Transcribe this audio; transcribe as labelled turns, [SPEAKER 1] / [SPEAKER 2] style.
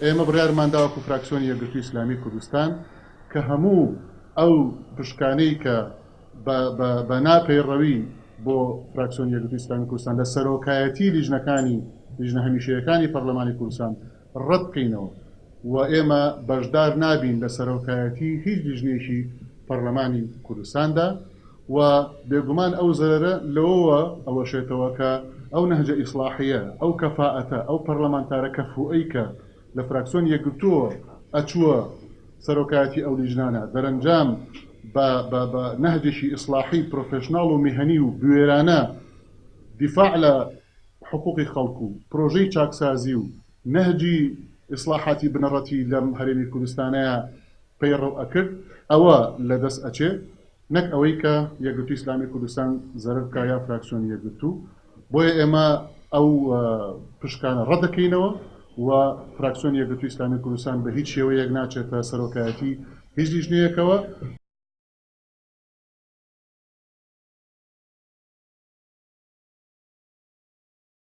[SPEAKER 1] ئێمە بڕیارمانداوەکو فراکسیۆنی یەکگرتووی ئیسلامی کوردستان کە هەموو ئەو پشکانەی کە بە ناپەیڕەوی بۆ فراکسیۆنی یەکگرتووی ئیسلامی کوردستان لە سەرۆکایەتی لیژنە هەمیشەیەکانی پەرلەمانی کوردستان ڕەت بکەینەوە و ئێمە بەشدار نابین لە سەرۆکایەتی هیچ لیژنێکی پەرلەمانی کوردستاندا و بێگومان ئەو زەرەرە لەوەوە ئەوەشێتەوە کە ئەو نەهجە ئیسلاحیە ئەو کەفاءەتە ئەو پەرلەمانتارە کەفوئەی کە لە فراکسیۆن یەکگرتووە ئەچووە سەرۆکایەتی ئەو لیژنانە دەرەنجام بە نەهجێکی ئیسلاحی پرۆفێشناڵ و میهەنی و بوێرانە دیفاع لە حقوقی خەڵکو و پرۆژەی چاکسازی و نەهجی ئیسلاحاتی بنەڕەتی لەم هەرێمی کوردستانەیە پەیڕەو ئەکرد ئەوە لەدەست ئەچێ نەک ئەوەی کە یەکگرتووی ئیسلامی کوردستان زەرەر بکا یا فراکسیۆنی یەکگرتوو بۆیە ئێمە ئەو پشکانە ڕەت دەکەینەوە و فراکسیۆنی یەکگرتووی ئیسلامی کوردستان بە هیچ شێوەیەک ناچێتە سەرۆکایەتی هیچ لیژنەیەکەوە